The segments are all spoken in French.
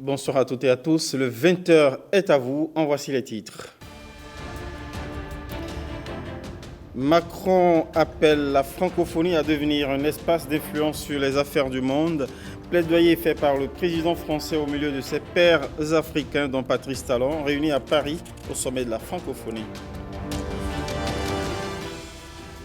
Bonsoir à toutes et à tous. Le 20h est à vous. En voici les titres. Macron appelle la francophonie à devenir un espace d'influence sur les affaires du monde. Plaidoyer fait par le président français au milieu de ses pairs africains, dont Patrice Talon, réunis à Paris au sommet de la francophonie.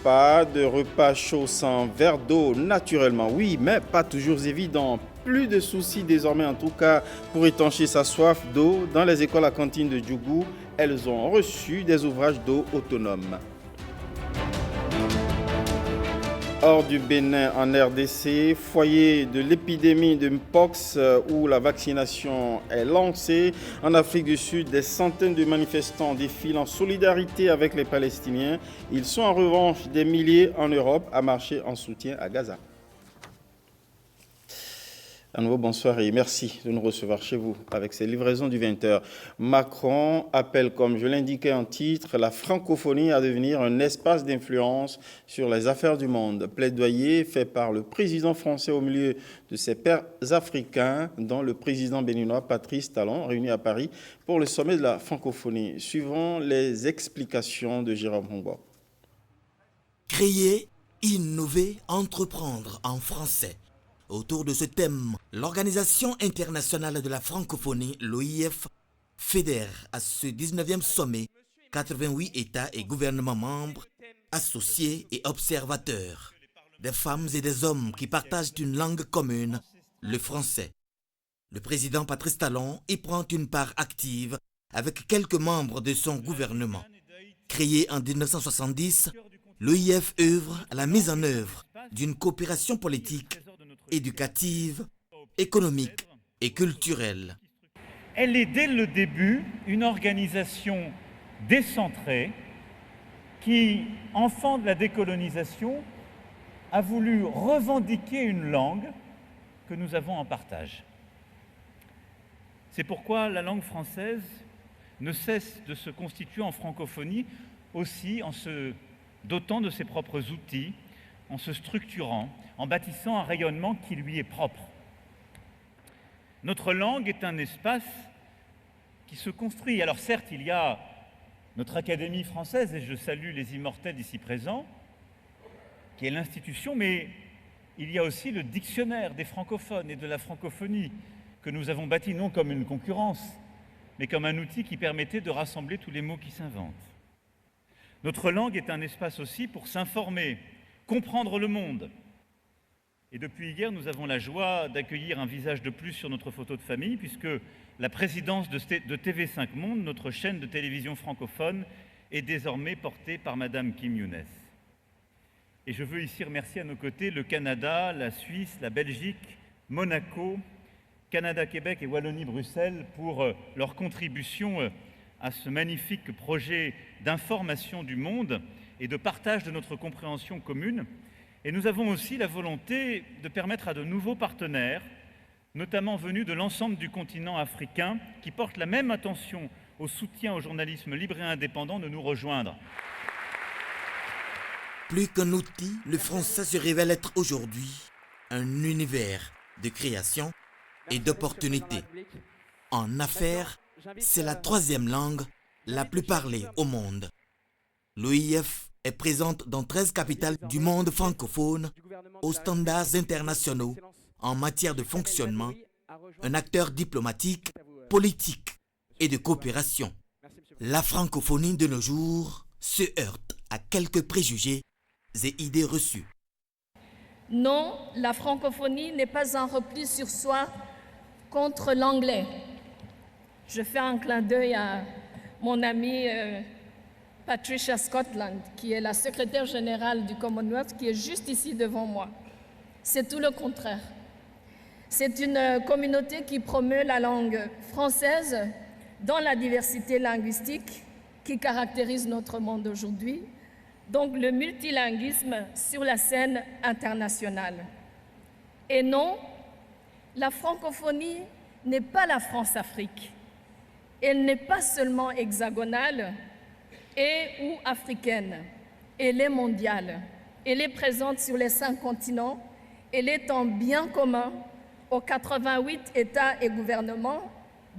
Pas de repas chaud sans verre d'eau, naturellement, oui, mais pas toujours évident. Plus de soucis désormais, en tout cas, pour étancher sa soif d'eau. Dans les écoles à cantine de Djougou, elles ont reçu des ouvrages d'eau autonomes. Hors du Bénin, en RDC, foyer de l'épidémie de Mpox où la vaccination est lancée. En Afrique du Sud, des centaines de manifestants défilent en solidarité avec les Palestiniens. Ils sont en revanche des milliers en Europe à marcher en soutien à Gaza. À nouveau, bonsoir et merci de nous recevoir chez vous avec ces livraisons du 20h. Macron appelle, comme je l'indiquais en titre, la francophonie à devenir un espace d'influence sur les affaires du monde. Plaidoyer fait par le président français au milieu de ses pairs africains, dont le président béninois Patrice Talon, réuni à Paris pour le sommet de la francophonie. Suivant les explications de Jérôme Hongo. Créer, innover, entreprendre en français. Autour de ce thème, l'Organisation internationale de la francophonie, l'OIF, fédère à ce 19e sommet 88 États et gouvernements membres, associés et observateurs, des femmes et des hommes qui partagent une langue commune, le français. Le président Patrice Talon y prend une part active avec quelques membres de son gouvernement. Créé en 1970, l'OIF œuvre à la mise en œuvre d'une coopération politique éducative, économique et culturelle. Elle est dès le début une organisation décentrée qui, enfant de la décolonisation, a voulu revendiquer une langue que nous avons en partage. C'est pourquoi la langue française ne cesse de se constituer en francophonie aussi en se dotant de ses propres outils, en se structurant, en bâtissant un rayonnement qui lui est propre. Notre langue est un espace qui se construit. Alors certes, il y a notre Académie française, et je salue les immortels ici présents, qui est l'institution, mais il y a aussi le dictionnaire des francophones et de la francophonie, que nous avons bâti non comme une concurrence, mais comme un outil qui permettait de rassembler tous les mots qui s'inventent. Notre langue est un espace aussi pour s'informer, comprendre le monde. Et depuis hier, nous avons la joie d'accueillir un visage de plus sur notre photo de famille, puisque la présidence de TV5 Monde, notre chaîne de télévision francophone, est désormais portée par Madame Kim Younes. Et je veux ici remercier à nos côtés le Canada, la Suisse, la Belgique, Monaco, Canada-Québec et Wallonie-Bruxelles pour leur contribution à ce magnifique projet d'information du monde et de partage de notre compréhension commune. Et nous avons aussi la volonté de permettre à de nouveaux partenaires, notamment venus de l'ensemble du continent africain, qui portent la même attention au soutien au journalisme libre et indépendant, de nous rejoindre. Plus qu'un outil, le français se révèle être aujourd'hui un univers de création et d'opportunités. En affaires, c'est la troisième langue la plus parlée au monde. L'OIF est présente dans 13 capitales du monde francophone aux standards internationaux en matière de fonctionnement, un acteur diplomatique, politique et de coopération. La francophonie de nos jours se heurte à quelques préjugés et idées reçues. Non, la francophonie n'est pas un repli sur soi contre l'anglais. Je fais un clin d'œil à mon amie Patricia Scotland, qui est la secrétaire générale du Commonwealth, qui est juste ici devant moi. C'est tout le contraire. C'est une communauté qui promeut la langue française dans la diversité linguistique qui caractérise notre monde aujourd'hui, donc le multilinguisme sur la scène internationale. Et non, la francophonie n'est pas la France-Afrique. Elle n'est pas seulement hexagonale et ou africaine. Elle est mondiale. Elle est présente sur les 5 continents. Elle est un bien commun aux 88 États et gouvernements,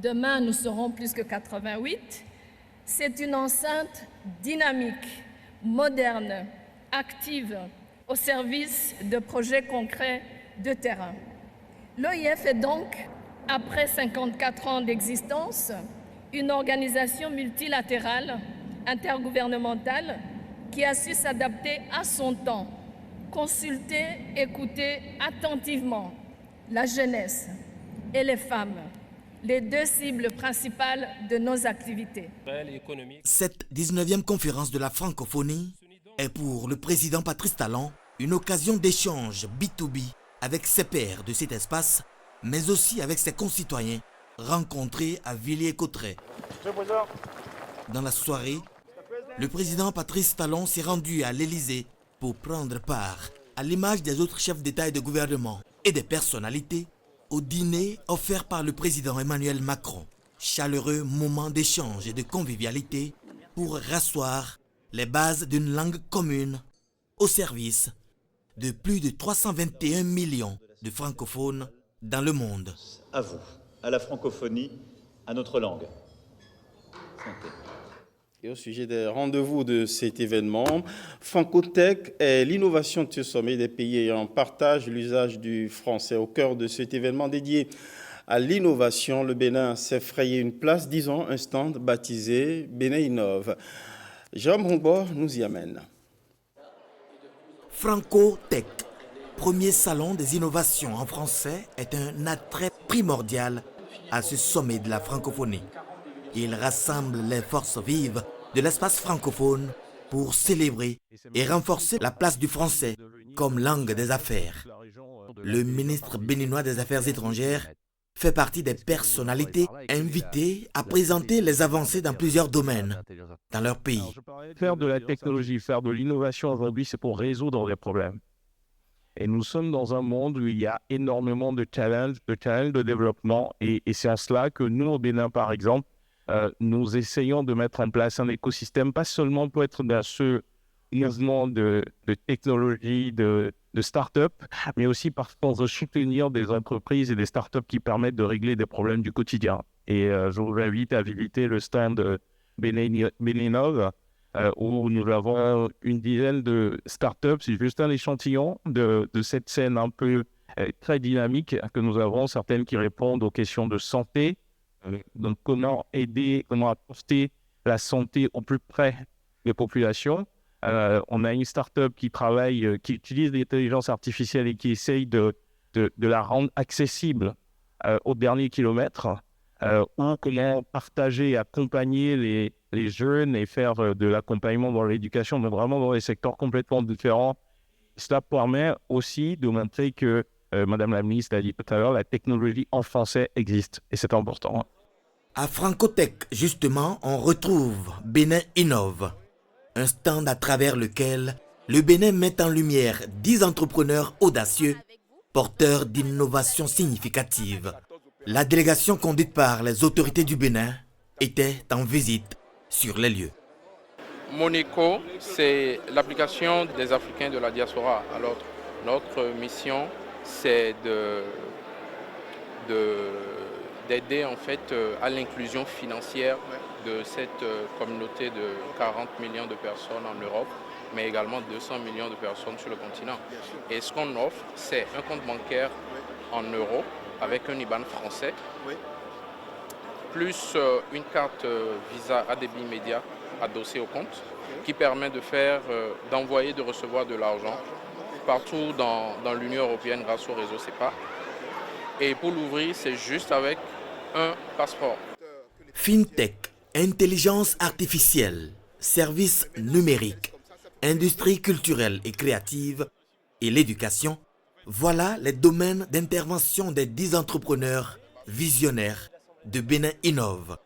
demain nous serons plus que 88, c'est une enceinte dynamique, moderne, active, au service de projets concrets de terrain. L'OIF est donc, après 54 ans d'existence, une organisation multilatérale, intergouvernementale, qui a su s'adapter à son temps, consulter, écouter attentivement la jeunesse et les femmes, les deux cibles principales de nos activités. Cette 19e conférence de la francophonie est pour le président Patrice Talon une occasion d'échange B2B avec ses pairs de cet espace, mais aussi avec ses concitoyens rencontrés à Villiers-Cotterêts. Dans la soirée, le président Patrice Talon s'est rendu à l'Élysée pour prendre part, à l'image des autres chefs d'État et de gouvernement et des personnalités, au dîner offert par le président Emmanuel Macron. Chaleureux moment d'échange et de convivialité pour rasseoir les bases d'une langue commune au service de plus de 321 millions de francophones dans le monde. À vous, à la francophonie, à notre langue. Santé. Et au sujet des rendez-vous de cet événement, Francotech est l'innovation de ce sommet des pays ayant partagé l'usage du français. Au cœur de cet événement dédié à l'innovation, le Bénin s'est frayé une place, disons un stand baptisé Bénin Innove. Jérôme Rongbo nous y amène. Francotech, premier salon des innovations en français, est un attrait primordial à ce sommet de la francophonie. Il rassemble les forces vives de l'espace francophone pour célébrer et renforcer la place du français comme langue des affaires. Le ministre béninois des Affaires étrangères fait partie des personnalités invitées à présenter les avancées dans plusieurs domaines dans leur pays. Faire de la technologie, faire de l'innovation aujourd'hui, c'est pour résoudre des problèmes. Et nous sommes dans un monde où il y a énormément de challenges de développement. Et c'est à cela que nous, au Bénin, par exemple, nous essayons de mettre en place un écosystème, pas seulement pour être dans ce mouvement de technologie, de start-up, mais aussi pour soutenir des entreprises et des start-up qui permettent de régler des problèmes du quotidien. Et je vous invite à visiter le stand Bénin Innove, où nous avons une dizaine de start-up. C'est juste un échantillon de cette scène un peu très dynamique que nous avons, certaines qui répondent aux questions de santé. Donc comment aider, comment apporter la santé au plus près des populations. On a une start-up qui travaille, qui utilise l'intelligence artificielle et qui essaye de la rendre accessible au dernier kilomètre, ou comment partager et accompagner les jeunes et faire de l'accompagnement dans l'éducation, mais vraiment dans des secteurs complètement différents. Cela permet aussi de montrer que, Madame la ministre l'a dit tout à l'heure, la technologie en français existe et c'est important. À Francotech, justement, on retrouve Bénin Innove, un stand à travers lequel le Bénin met en lumière 10 entrepreneurs audacieux, porteurs d'innovations significatives. La délégation conduite par les autorités du Bénin était en visite sur les lieux. Monaco, c'est l'application des Africains de la diaspora. Alors, notre mission, c'est d'aider en fait à l'inclusion financière de cette communauté de 40 millions de personnes en Europe, mais également 200 millions de personnes sur le continent. Et ce qu'on offre, c'est un compte bancaire en euros avec un IBAN français, plus une carte Visa à débit immédiat adossée au compte, qui permet d'envoyer, de recevoir de l'argent partout dans l'Union européenne grâce au réseau SEPA. Et pour l'ouvrir, c'est juste avec un passeport. FinTech, intelligence artificielle, services numériques, industrie culturelle et créative et l'éducation, voilà les domaines d'intervention des 10 entrepreneurs visionnaires de Bénin Innove.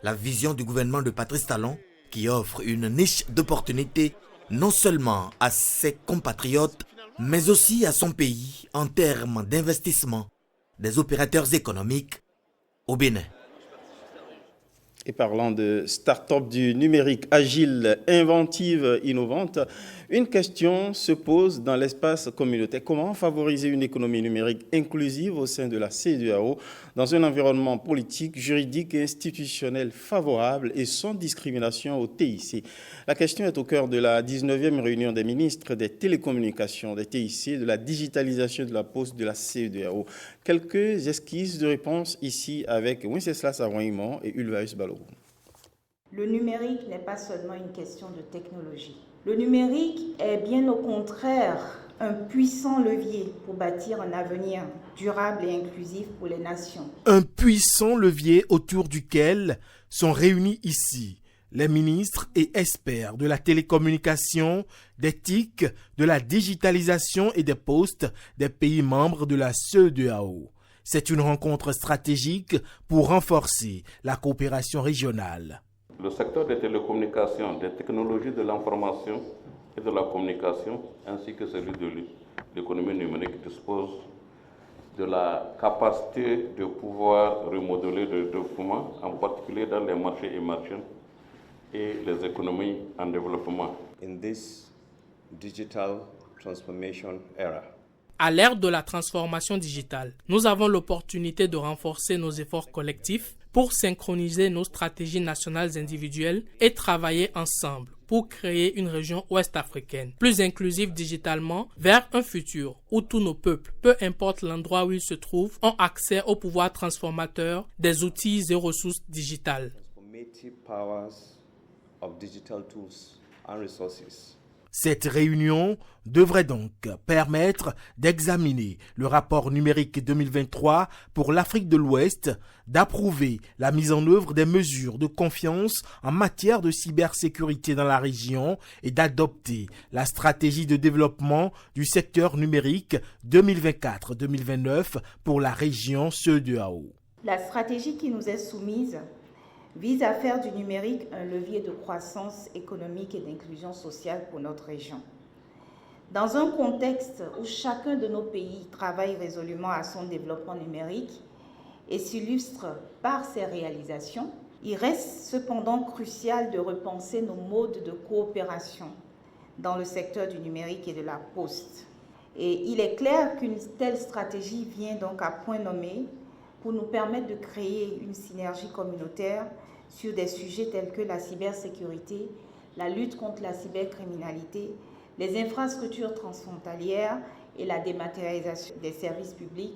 La vision du gouvernement de Patrice Talon qui offre une niche d'opportunités non seulement à ses compatriotes, mais aussi à son pays en termes d'investissement des opérateurs économiques au Bénin. Et parlant de start-up du numérique agile, inventive, innovante, une question se pose dans l'espace communautaire. Comment favoriser une économie numérique inclusive au sein de la CEDEAO dans un environnement politique, juridique et institutionnel favorable et sans discrimination au TIC? La question est au cœur de la 19e réunion des ministres des télécommunications, des TIC, de la digitalisation de la poste de la CEDEAO. Quelques esquisses de réponse ici avec Wenceslas Aroimon et Ulvaeus Balogun. Le numérique n'est pas seulement une question de technologie. Le numérique est bien au contraire un puissant levier pour bâtir un avenir durable et inclusif pour les nations. Un puissant levier autour duquel sont réunis ici les ministres et experts de la télécommunication, des TIC, de la digitalisation et des postes des pays membres de la CEDEAO. C'est une rencontre stratégique pour renforcer la coopération régionale. Le secteur des télécommunications, des technologies de l'information et de la communication, ainsi que celui de l'économie numérique, dispose de la capacité de pouvoir remodeler le développement, en particulier dans les marchés émergents et les économies en développement. In this digital transformation era. À l'ère de la transformation digitale, nous avons l'opportunité de renforcer nos efforts collectifs pour synchroniser nos stratégies nationales individuelles et travailler ensemble pour créer une région ouest-africaine plus inclusive digitalement vers un futur où tous nos peuples, peu importe l'endroit où ils se trouvent, ont accès au pouvoir transformateur des outils et ressources digitales. Cette réunion devrait donc permettre d'examiner le rapport numérique 2023 pour l'Afrique de l'Ouest, d'approuver la mise en œuvre des mesures de confiance en matière de cybersécurité dans la région et d'adopter la stratégie de développement du secteur numérique 2024-2029 pour la région CEDEAO. La stratégie qui nous est soumise vise à faire du numérique un levier de croissance économique et d'inclusion sociale pour notre région. Dans un contexte où chacun de nos pays travaille résolument à son développement numérique et s'illustre par ses réalisations, il reste cependant crucial de repenser nos modes de coopération dans le secteur du numérique et de la poste. Et il est clair qu'une telle stratégie vient donc à point nommé pour nous permettre de créer une synergie communautaire sur des sujets tels que la cybersécurité, la lutte contre la cybercriminalité, les infrastructures transfrontalières et la dématérialisation des services publics,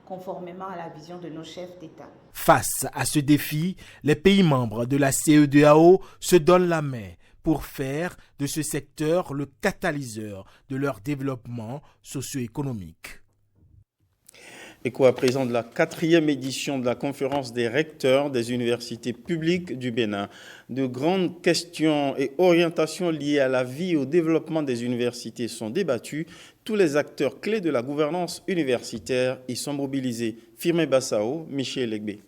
conformément à la vision de nos chefs d'État. Face à ce défi, les pays membres de la CEDEAO se donnent la main pour faire de ce secteur le catalyseur de leur développement socio-économique. Écho à présent de la 4e édition de la conférence des recteurs des universités publiques du Bénin. De grandes questions et orientations liées à la vie et au développement des universités sont débattues. Tous les acteurs clés de la gouvernance universitaire y sont mobilisés. Firmin Bassao, Michel Legbe.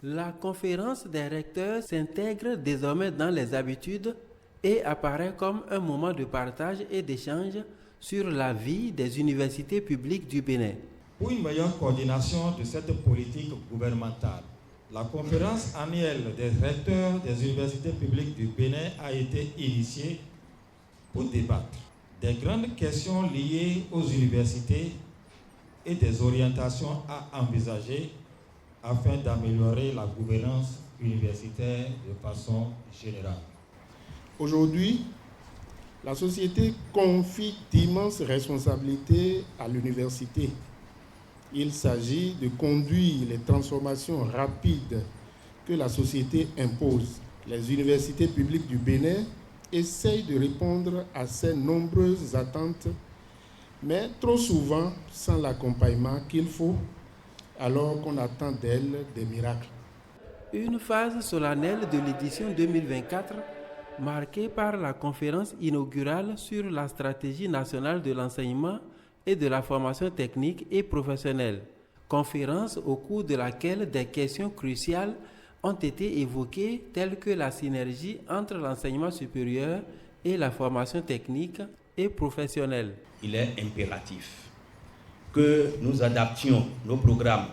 La conférence des recteurs s'intègre désormais dans les habitudes et apparaît comme un moment de partage et d'échange sur la vie des universités publiques du Bénin. Pour une meilleure coordination de cette politique gouvernementale, la conférence annuelle des recteurs des universités publiques du Bénin a été initiée pour débattre des grandes questions liées aux universités et des orientations à envisager afin d'améliorer la gouvernance universitaire de façon générale. Aujourd'hui, la société confie d'immenses responsabilités à l'université. Il s'agit de conduire les transformations rapides que la société impose. Les universités publiques du Bénin essayent de répondre à ces nombreuses attentes, mais trop souvent sans l'accompagnement qu'il faut, alors qu'on attend d'elles des miracles. Une phase solennelle de l'édition 2024, marquée par la conférence inaugurale sur la stratégie nationale de l'enseignement et de la formation technique et professionnelle, conférence au cours de laquelle des questions cruciales ont été évoquées telles que la synergie entre l'enseignement supérieur et la formation technique et professionnelle. Il est impératif que nous adaptions nos programmes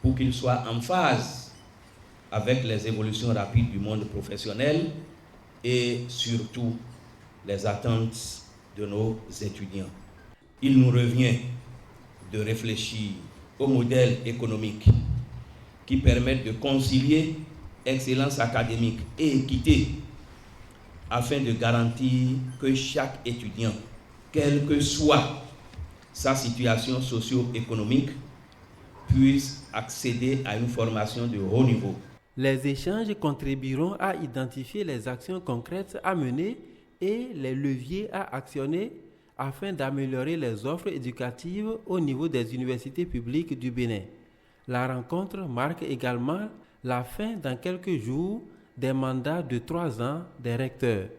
pour qu'ils soient en phase avec les évolutions rapides du monde professionnel et surtout les attentes de nos étudiants. Il nous revient de réfléchir au modèle économique qui permette de concilier excellence académique et équité afin de garantir que chaque étudiant, quelle que soit sa situation socio-économique, puisse accéder à une formation de haut niveau. Les échanges contribueront à identifier les actions concrètes à mener et les leviers à actionner afin d'améliorer les offres éducatives au niveau des universités publiques du Bénin. La rencontre marque également la fin dans quelques jours des mandats de 3 ans des recteurs.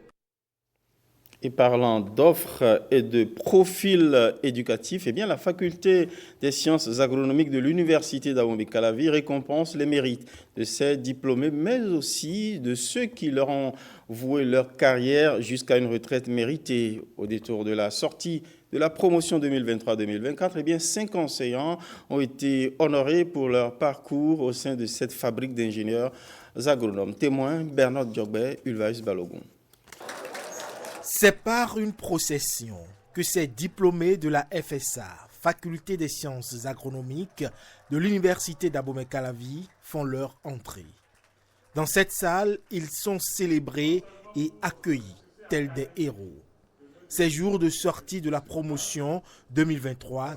Et parlant d'offres et de profils éducatifs, eh bien, la faculté des sciences agronomiques de l'université d'Abomey-Calavi récompense les mérites de ses diplômés, mais aussi de ceux qui leur ont voué leur carrière jusqu'à une retraite méritée. Au détour de la sortie de la promotion 2023-2024, eh bien, 5 enseignants ont été honorés pour leur parcours au sein de cette fabrique d'ingénieurs agronomes. Témoin, Bernard Diogbe, Ulvaeus Balogun. C'est par une procession que ces diplômés de la FSA, Faculté des sciences agronomiques de l'université d'Abomey-Calavi, font leur entrée. Dans cette salle, ils sont célébrés et accueillis tels des héros. Ces jours de sortie de la promotion 2023-2024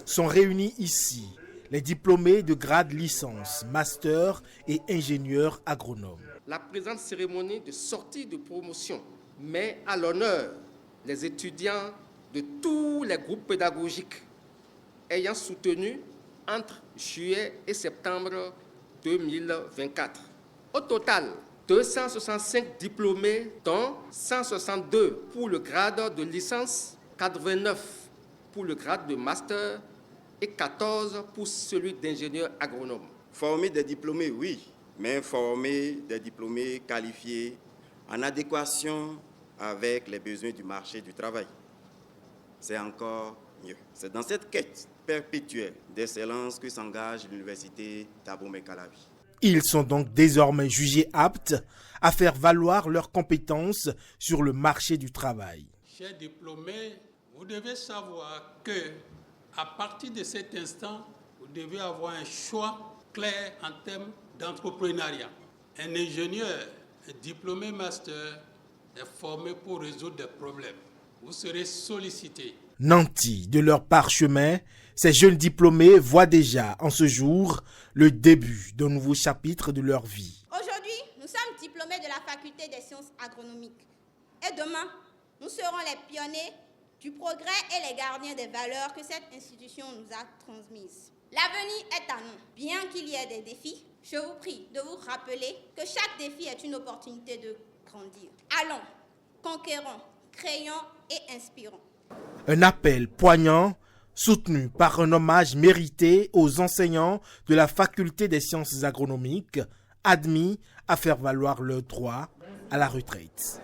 sont réunis ici les diplômés de grade licence, master et ingénieurs agronomes. La présente cérémonie de sortie de promotion met à l'honneur les étudiants de tous les groupes pédagogiques ayant soutenu entre juillet et septembre 2024. Au total, 265 diplômés, dont 162 pour le grade de licence, 89 pour le grade de master et 14 pour celui d'ingénieur agronome. Former des diplômés, oui, mais former des diplômés qualifiés en adéquation avec les besoins du marché du travail. C'est encore mieux. C'est dans cette quête perpétuelle d'excellence que s'engage l'université d'Abomey-Calavi. Ils sont donc désormais jugés aptes à faire valoir leurs compétences sur le marché du travail. Chers diplômés, vous devez savoir que à partir de cet instant, vous devez avoir un choix clair en termes d'entrepreneuriat. Un ingénieur, un diplômé master est formé pour résoudre des problèmes. Vous serez sollicité. Nantis de leur parchemin, ces jeunes diplômés voient déjà en ce jour le début d'un nouveau chapitre de leur vie. Aujourd'hui, nous sommes diplômés de la faculté des sciences agronomiques. Et demain, nous serons les pionniers du progrès et les gardiens des valeurs que cette institution nous a transmises. L'avenir est à nous. Bien qu'il y ait des défis, je vous prie de vous rappeler que chaque défi est une opportunité de grandir. Allons, conquérons, créons et inspirons. Un appel poignant, soutenu par un hommage mérité aux enseignants de la faculté des sciences agronomiques, admis à faire valoir leur droit à la retraite.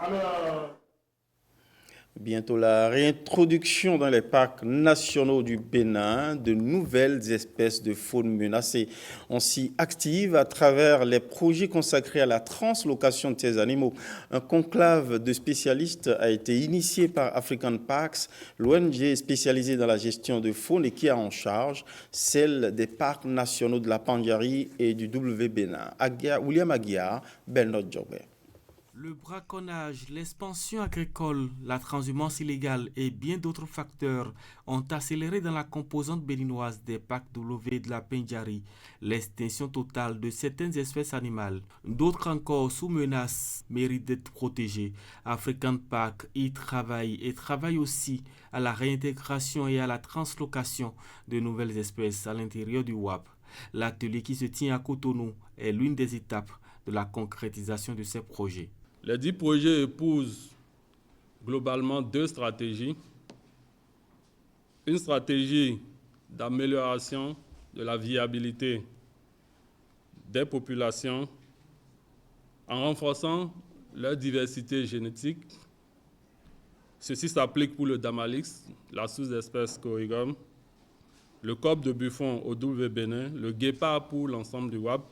Bientôt la réintroduction dans les parcs nationaux du Bénin de nouvelles espèces de faune menacées. On s'y active à travers les projets consacrés à la translocation de ces animaux. Un conclave de spécialistes a été initié par African Parks, l'ONG spécialisée dans la gestion de faune et qui a en charge celle des parcs nationaux de la Pandjari et du W-Bénin. William Aguiar, Bernard Diogbe. Le braconnage, l'expansion agricole, la transhumance illégale et bien d'autres facteurs ont accéléré dans la composante béninoise des parcs W de la Pandjari l'extinction totale de certaines espèces animales. D'autres encore sous menace méritent d'être protégées. African Park y travaille et travaille aussi à la réintégration et à la translocation de nouvelles espèces à l'intérieur du WAP. L'atelier qui se tient à Cotonou est l'une des étapes de la concrétisation de ces projets. Les 10 projets épousent globalement 2 stratégies. Une stratégie d'amélioration de la viabilité des populations en renforçant leur diversité génétique. Ceci s'applique pour le Damalix, la sous-espèce Corygum, le COP de Buffon au W-Bénin, le guépard pour l'ensemble du WAP,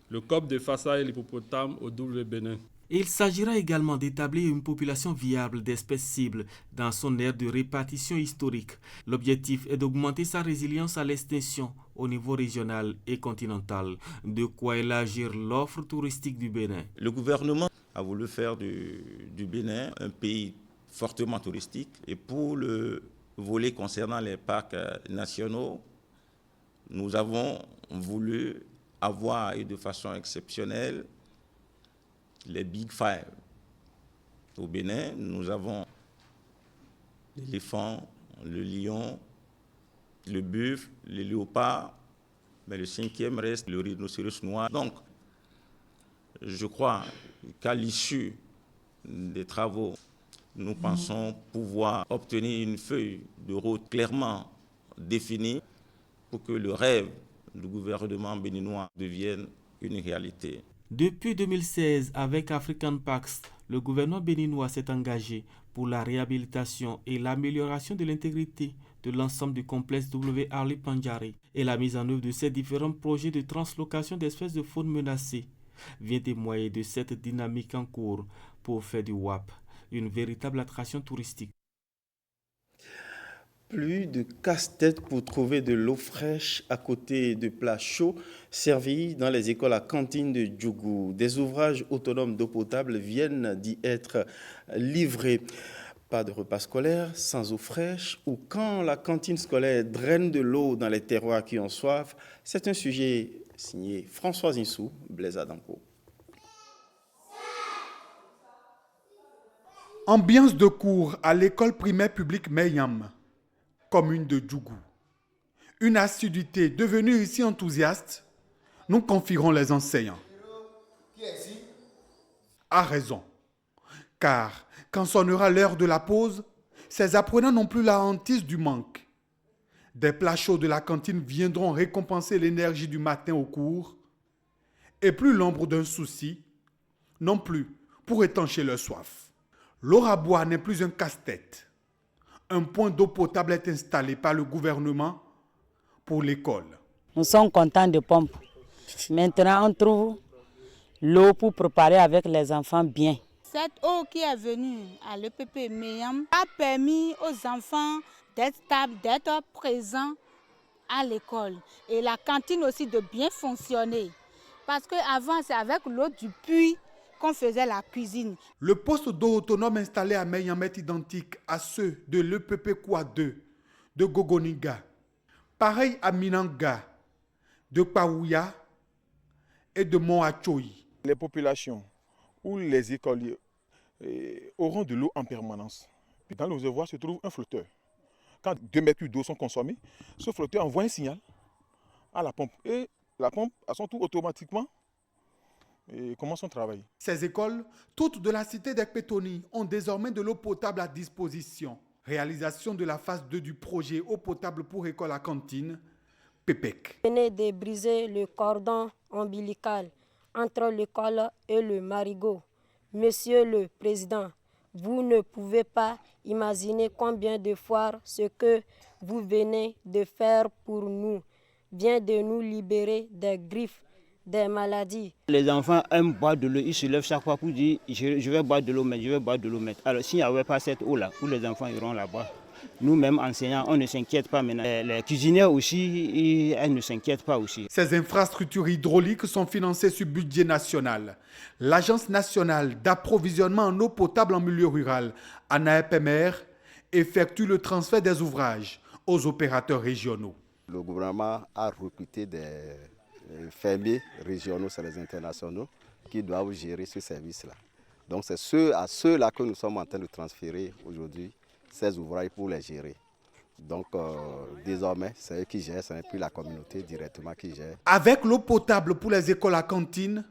le COP de Fassa et l'hippopotame au W-Bénin. Il s'agira également d'établir une population viable d'espèces cibles dans son aire de répartition historique. L'objectif est d'augmenter sa résilience à l'extinction au niveau régional et continental, de quoi élargir l'offre touristique du Bénin. Le gouvernement a voulu faire du Bénin un pays fortement touristique. Et pour le volet concernant les parcs nationaux, nous avons voulu avoir et de façon exceptionnelle les Big Five. Au Bénin, nous avons l'éléphant, le lion, le buffle, le léopard, mais le cinquième reste le rhinocéros noir. Donc, je crois qu'à l'issue des travaux, nous pensons pouvoir obtenir une feuille de route clairement définie pour que le rêve du gouvernement béninois devienne une réalité. Depuis 2016, avec African Pax, le gouvernement béninois s'est engagé pour la réhabilitation et l'amélioration de l'intégrité de l'ensemble du complexe W. Arli Pandjari et la mise en œuvre de ces différents projets de translocation d'espèces de faune menacées vient témoigner de cette dynamique en cours pour faire du WAP une véritable attraction touristique. Plus de casse-tête pour trouver de l'eau fraîche à côté de plats chauds servis dans les écoles à cantine de Djougou. Des ouvrages autonomes d'eau potable viennent d'y être livrés. Pas de repas scolaire sans eau fraîche ou quand la cantine scolaire draine de l'eau dans les terroirs qui ont soif, c'est un sujet signé Françoise Insou, Blaise Adampo. Ambiance de cours à l'école primaire publique Meyam, commune de Djougou. Une assiduité devenue ici enthousiaste, nous confierons les enseignants. A raison, car quand sonnera l'heure de la pause, ces apprenants n'ont plus la hantise du manque. Des plats chauds de la cantine viendront récompenser l'énergie du matin au cours, et plus l'ombre d'un souci, non plus pour étancher leur soif. L'eau à boire n'est plus un casse-tête. Un point d'eau potable est installé par le gouvernement pour l'école. Nous sommes contents de pompe. Maintenant, on trouve l'eau pour préparer avec les enfants bien. Cette eau qui est venue à l'EPP Meyam a permis aux enfants d'être stables, d'être présents à l'école. Et la cantine aussi de bien fonctionner. Parce qu'avant, c'est avec l'eau du puits qu'on faisait la cuisine. Le poste d'eau autonome installé à Meyam est identique à ceux de l'EPP Kwa 2, de Gogoniga. Pareil à Minanga, de Paouya et de Moachoyi. Les populations ou les écoliers auront de l'eau en permanence. Puis dans le réservoir se trouve un flotteur. Quand 2 mètres cubes d'eau sont consommés, ce flotteur envoie un signal à la pompe. Et la pompe, à son tour, automatiquement, commence son travail. Ces écoles, toutes de la cité d'Ekpetoni, ont désormais de l'eau potable à disposition. Réalisation de la phase 2 du projet eau potable pour école à cantine, PEPEC. Venez de briser le cordon ombilical entre l'école et le marigot. Monsieur le Président, vous ne pouvez pas imaginer combien de fois ce que vous venez de faire pour nous vient de nous libérer des griffes, des maladies. Les enfants aiment boire de l'eau, ils se lèvent chaque fois pour dire je vais boire de l'eau, mais je vais boire de l'eau. Alors s'il n'y avait pas cette eau-là, où les enfants iront là-bas, nous-mêmes enseignants, on ne s'inquiète pas maintenant. Les cuisinières aussi, elles ne s'inquiètent pas aussi. Ces infrastructures hydrauliques sont financées sur budget national. L'Agence nationale d'approvisionnement en eau potable en milieu rural, ANAEPMR, effectue le transfert des ouvrages aux opérateurs régionaux. Le gouvernement a recruté des fermiers régionaux, c'est les internationaux, qui doivent gérer ce service-là. Donc c'est à ceux-là que nous sommes en train de transférer aujourd'hui ces ouvrages pour les gérer. Donc désormais, c'est eux qui gèrent, ce n'est plus la communauté directement qui gère. Avec l'eau potable pour les écoles à cantine,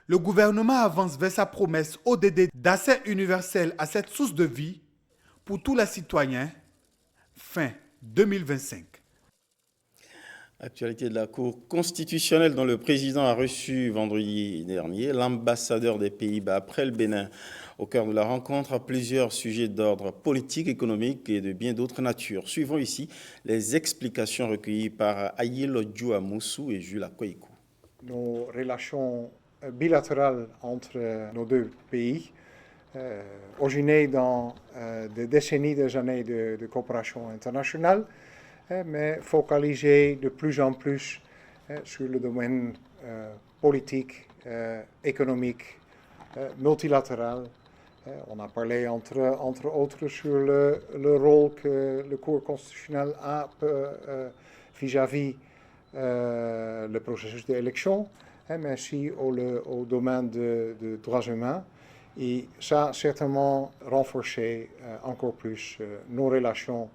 le gouvernement avance vers sa promesse ODD d'accès universel à cette source de vie pour tous les citoyens fin 2025. Actualité de la Cour constitutionnelle dont le président a reçu vendredi dernier l'ambassadeur des Pays-Bas après le Bénin. Au cœur de la rencontre, à plusieurs sujets d'ordre politique, économique et de bien d'autres natures. Suivons ici les explications recueillies par Ayil Djouamoussou et Jules Akoikou. Nos relations bilatérales entre nos deux pays, originées dans des décennies, des années de coopération internationale, mais focalisées de plus en plus sur le domaine politique, économique, multilatéral. On a parlé entre autres sur le rôle que le Cour constitutionnel a vis-à-vis le processus d'élection, mais aussi au domaine de droits humains. Et ça a certainement renforcé encore plus nos relations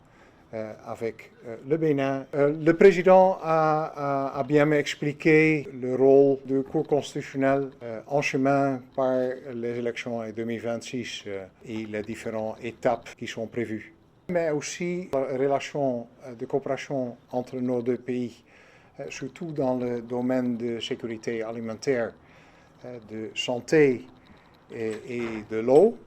avec le Bénin. Le président a bien expliqué le rôle du Cour constitutionnel en chemin par les élections en 2026 et les différentes étapes qui sont prévues. Mais aussi la relation de coopération entre nos deux pays, surtout dans le domaine de sécurité alimentaire, de santé et de l'eau.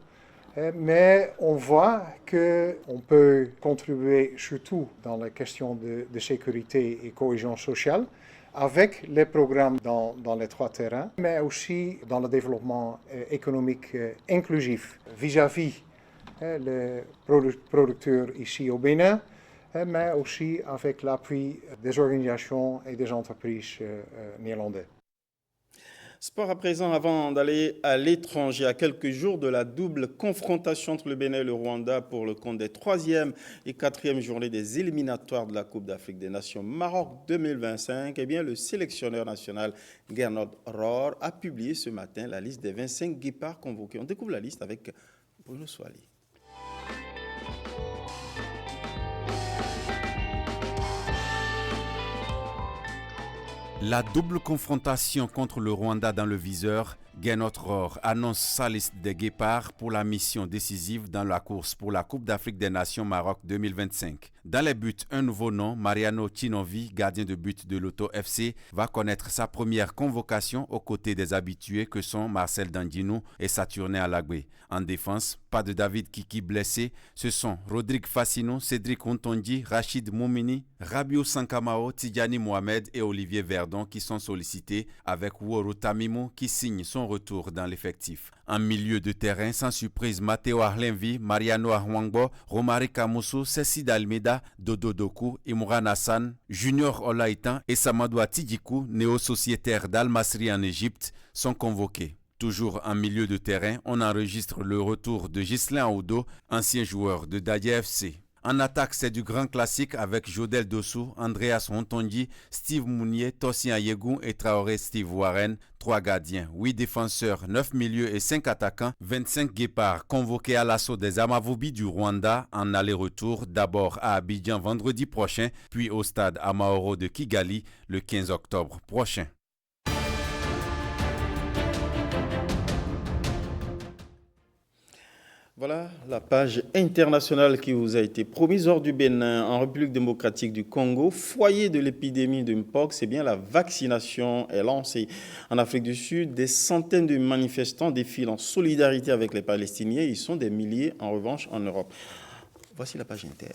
Mais on voit qu'on peut contribuer surtout dans les questions de sécurité et cohésion sociale avec les programmes dans les trois terrains, mais aussi dans le développement économique inclusif vis-à-vis les producteurs ici au Bénin, mais aussi avec l'appui des organisations et des entreprises néerlandaises. Sport à présent, avant d'aller à l'étranger, à quelques jours de la double confrontation entre le Bénin et le Rwanda pour le compte des 3e et 4e journées des éliminatoires de la Coupe d'Afrique des Nations Maroc 2025, eh bien, le sélectionneur national Gernot Rohr a publié ce matin la liste des 25 guépards convoqués. On découvre la liste avec Bruno Soali. La double confrontation contre le Rwanda dans le viseur, Gernot Rohr annonce sa liste des guépards pour la mission décisive dans la course pour la Coupe d'Afrique des Nations Maroc 2025. Dans les buts, un nouveau nom, Mariano Chinovi, gardien de but de l'Auto FC, va connaître sa première convocation aux côtés des habitués que sont Marcel Dandinou et Saturnin Alagbe. En défense, pas de David Kiki blessé, ce sont Rodrigue Fassino, Cédric Ontondi, Rachid Moumini, Rabiou Sankamao, Tidjani Mohamed et Olivier Verdon qui sont sollicités, avec Woro Tamimou qui signe son retour dans l'effectif. En milieu de terrain, sans surprise, Matteo Arlenvi, Mariano Arwangbo, Romari Kamusu, Cécile Almeida, Dodo Doku, Imran Hassan, Junior Olaïtan et Samadou Tidjikou, néo-sociétaire d'Al-Masri en Égypte, sont convoqués. Toujours en milieu de terrain, on enregistre le retour de Ghislain Aoudo, ancien joueur de Dadia FC. En attaque, c'est du grand classique avec Jodel Dossou, Andreas Hontondi, Steve Mounier, Tossi Ayegou et Traoré Steve Warren. 3 gardiens, 8 défenseurs, 9 milieux et 5 attaquants, 25 guépards convoqués à l'assaut des Amavubi du Rwanda en aller-retour, d'abord à Abidjan vendredi prochain, puis au stade Amahoro de Kigali le 15 octobre prochain. Voilà la page internationale qui vous a été promise. Hors du Bénin, en République démocratique du Congo, foyer de l'épidémie de Mpox, eh bien la vaccination est lancée. En Afrique du Sud, des centaines de manifestants défilent en solidarité avec les Palestiniens. Ils sont des milliers en revanche en Europe. Voici la page inter.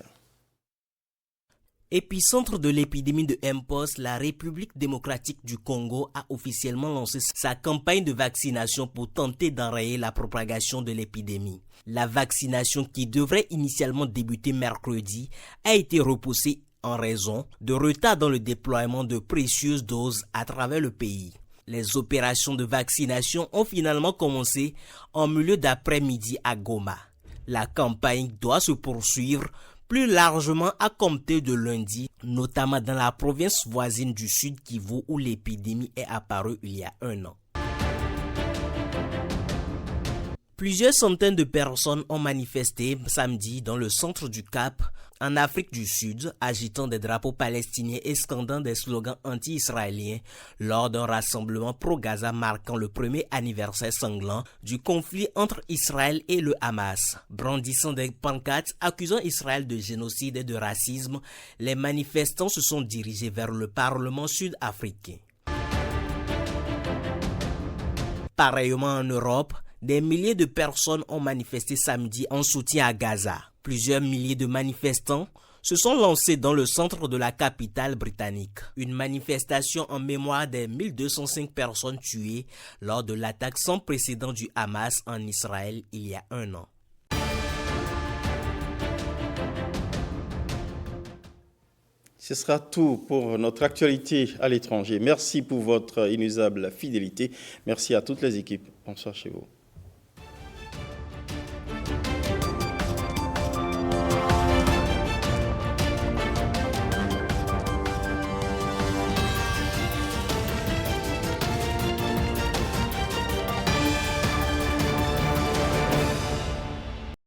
Épicentre de l'épidémie de Mpox, la République démocratique du Congo a officiellement lancé sa campagne de vaccination pour tenter d'enrayer la propagation de l'épidémie. La vaccination qui devrait initialement débuter mercredi a été repoussée en raison de retard dans le déploiement de précieuses doses à travers le pays. Les opérations de vaccination ont finalement commencé en milieu d'après-midi à Goma. La campagne doit se poursuivre plus largement à compter de lundi, notamment dans la province voisine du Sud Kivu où l'épidémie est apparue il y a 1 an. Plusieurs centaines de personnes ont manifesté samedi dans le centre du Cap, en Afrique du Sud, agitant des drapeaux palestiniens et scandant des slogans anti-israéliens lors d'un rassemblement pro-Gaza marquant le premier anniversaire sanglant du conflit entre Israël et le Hamas. Brandissant des pancartes accusant Israël de génocide et de racisme, les manifestants se sont dirigés vers le Parlement sud-africain. Pareillement en Europe, des milliers de personnes ont manifesté samedi en soutien à Gaza. Plusieurs milliers de manifestants se sont lancés dans le centre de la capitale britannique. Une manifestation en mémoire des 1205 personnes tuées lors de l'attaque sans précédent du Hamas en Israël il y a un an. Ce sera tout pour notre actualité à l'étranger. Merci pour votre inusable fidélité. Merci à toutes les équipes. Bonsoir chez vous.